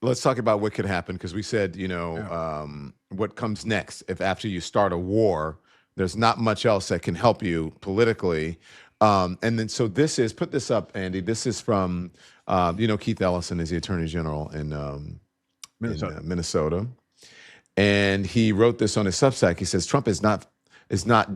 let's talk about what could happen, because we said, Yeah. what comes next if after you start a war, there's not much else that can help you politically. And then so this is put this up, Andy. This is from Keith Ellison is the Attorney General in Minnesota. Minnesota, and he wrote this on his Substack. He says Trump is not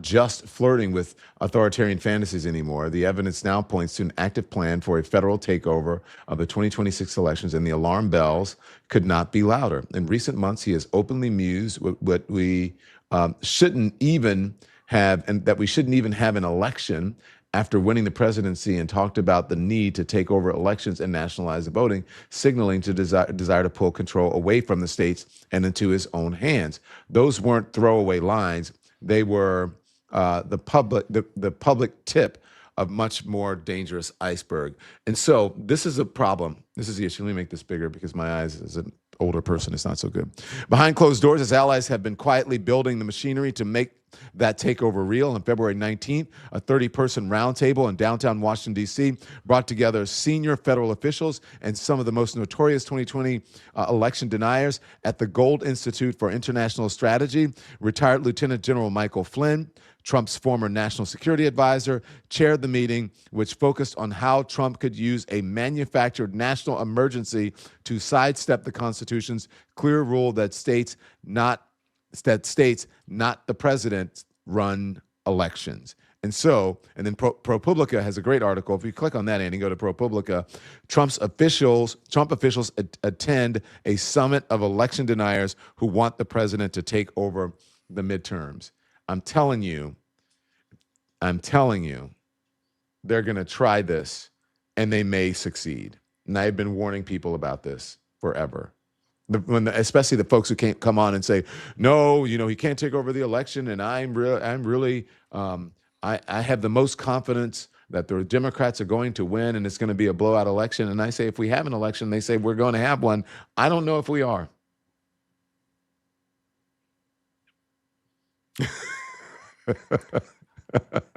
just flirting with authoritarian fantasies anymore. The evidence now points to an active plan for a federal takeover of the 2026 elections, and the alarm bells could not be louder. In recent months, he has openly mused what we shouldn't even have, and that we shouldn't even have an election after winning the presidency, and talked about the need to take over elections and nationalize the voting, signaling to desire to pull control away from the states and into his own hands. Those weren't throwaway lines. They were the public tip of much more dangerous iceberg. And so this is a problem. This is the issue. Let me make this bigger because my eyes, as an older person, it's not so good. Behind closed doors, his allies have been quietly building the machinery to make that takeover real. On February 19th, a 30-person roundtable in downtown Washington, D.C. brought together senior federal officials and some of the most notorious 2020 election deniers at the Gold Institute for International Strategy. Retired Lieutenant General Michael Flynn, Trump's former national security advisor, chaired the meeting, which focused on how Trump could use a manufactured national emergency to sidestep the Constitution's clear rule that states, not the president, run elections. And then ProPublica has a great article. If you click on that, Andy, go to ProPublica. Trump officials attend a summit of election deniers who want the president to take over the midterms. I'm telling you, they're going to try this, and they may succeed. And I've been warning people about this forever. Especially the folks who can't come on and say, no, he can't take over the election, and I have the most confidence that the Democrats are going to win, and it's going to be a blowout election. And I say, if we have an election, they say we're going to have one. I don't know if we are.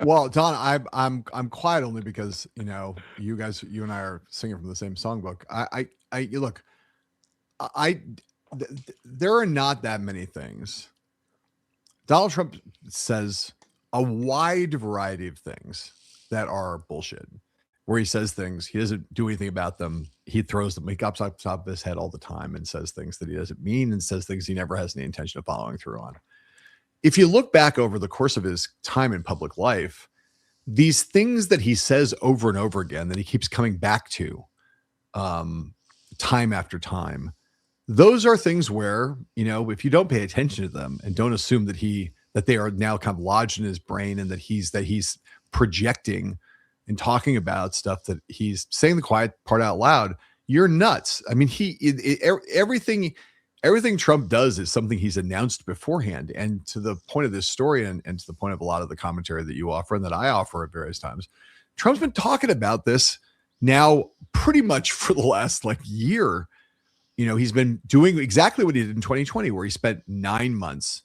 Well, Don, I'm quiet only because you and I are singing from the same songbook. Look, there are not that many things. Donald Trump says a wide variety of things that are bullshit. Where he says things, he doesn't do anything about them. He throws them. He comes up top of his head all the time and says things that he doesn't mean, and says things he never has any intention of following through on. If you look back over the course of his time in public life, these things that he says over and over again, that he keeps coming back to time after time, those are things where, if you don't pay attention to them and don't assume that they are now kind of lodged in his brain, and that he's projecting and talking about stuff that he's saying the quiet part out loud, you're nuts. I mean, everything Trump does is something he's announced beforehand. And to the point of this story, and to the point of a lot of the commentary that you offer and that I offer at various times, Trump's been talking about this now pretty much for the last year. He's been doing exactly what he did in 2020, where he spent 9 months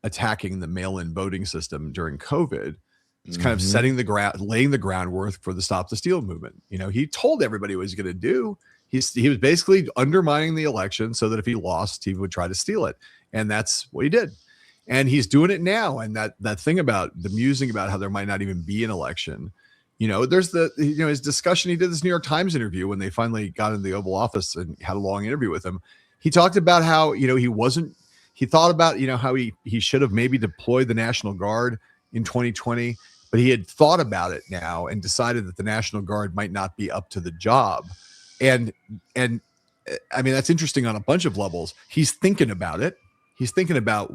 attacking the mail-in voting system during COVID. It's kind of setting the ground, laying the groundwork for the Stop the Steal movement. He told everybody what he was going to do. He was basically undermining the election so that if he lost, he would try to steal it. And that's what he did. And he's doing it now. And that thing about the musing about how there might not even be an election, there's his discussion. He did this New York Times interview when they finally got in the Oval Office and had a long interview with him. He talked about how, he thought about, how he should have maybe deployed the National Guard in 2020, but he had thought about it now and decided that the National Guard might not be up to the job. And I mean, that's interesting on a bunch of levels. He's thinking about it. He's thinking about,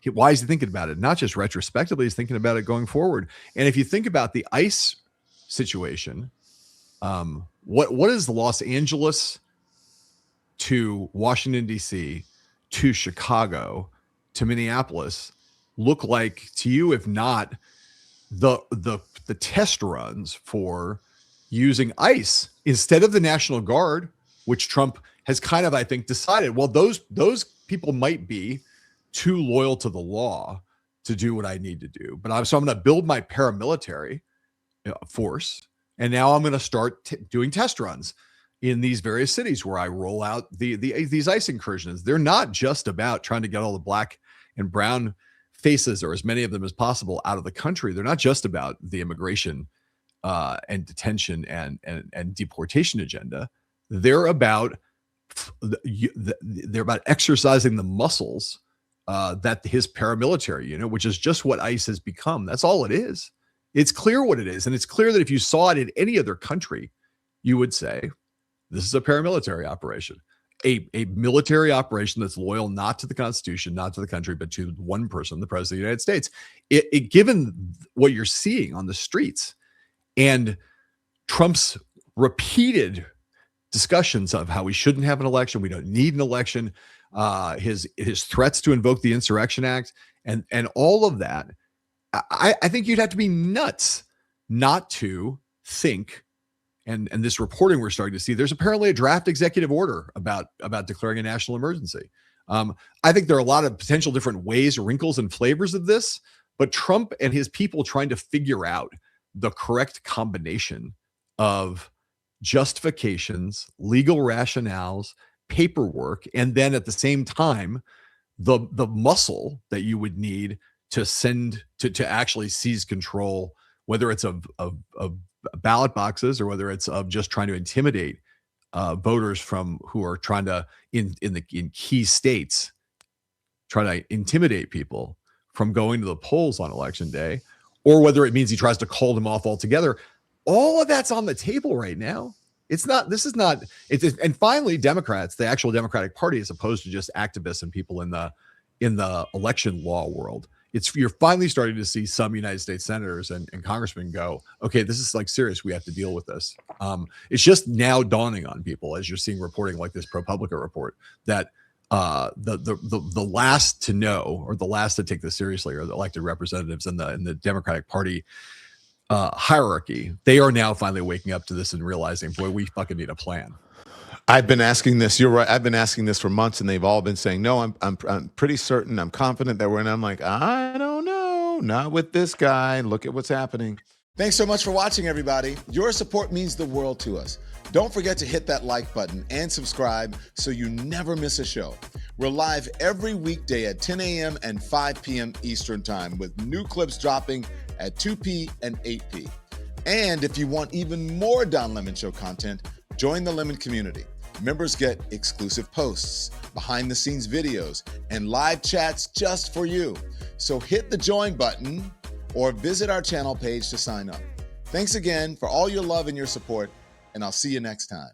why is he thinking about it? Not just retrospectively, he's thinking about it going forward. And if you think about the ICE situation, what is Los Angeles to Washington, D.C., to Chicago, to Minneapolis look like to you, if not the test runs for using ICE instead of the National Guard, which Trump has kind of, I think, decided, well, those people might be too loyal to the law to do what I need to do. But I'm going to build my paramilitary force, and now I'm going to start doing test runs. in these various cities where I roll out these ICE incursions. They're not just about trying to get all the black and brown faces, or as many of them as possible, out of the country. They're not just about the immigration and detention and deportation agenda. They're about exercising the muscles that his paramilitary unit, which is just what ICE has become. That's all it is. It's clear what it is. And it's clear that if you saw it in any other country, you would say, this is a paramilitary operation, a military operation that's loyal not to the Constitution, not to the country, but to one person, the President of the United States. Given what you're seeing on the streets and Trump's repeated discussions of how we shouldn't have an election, we don't need an election, his threats to invoke the Insurrection Act, and all of that, I think you'd have to be nuts not to think, and this reporting we're starting to see, there's apparently a draft executive order about declaring a national emergency. I think there are a lot of potential different ways, wrinkles, and flavors of this, but Trump and his people trying to figure out the correct combination of justifications, legal rationales, paperwork, and then at the same time, the muscle that you would need to send to actually seize control, whether it's of ballot boxes or whether it's of just trying to intimidate voters who are trying to in key states, try to intimidate people from going to the polls on election day, or whether it means he tries to call them off altogether. All of that's on the table right now. And finally, Democrats, the actual Democratic Party, as opposed to just activists and people in the election law world, you're finally starting to see some United States senators and congressmen go, okay, this is like serious. We have to deal with this. It's just now dawning on people, as you're seeing reporting like this ProPublica report, that the last to know, or the last to take this seriously, are the elected representatives in the Democratic Party hierarchy. They are now finally waking up to this and realizing, boy, we fucking need a plan. I've been asking this. You're right. I've been asking this for months, and they've all been saying, "No, I'm pretty certain. I'm confident that we're." And I'm like, I don't know. Not with this guy. Look at what's happening. Thanks so much for watching, everybody. Your support means the world to us. Don't forget to hit that like button and subscribe so you never miss a show. We're live every weekday at 10 a.m. and 5 p.m. Eastern Time, with new clips dropping at 2 p. and 8 p. And if you want even more Don Lemon Show content, join the Lemon community. Members get exclusive posts, behind-the-scenes videos, and live chats just for you. So hit the join button or visit our channel page to sign up. Thanks again for all your love and your support, and I'll see you next time.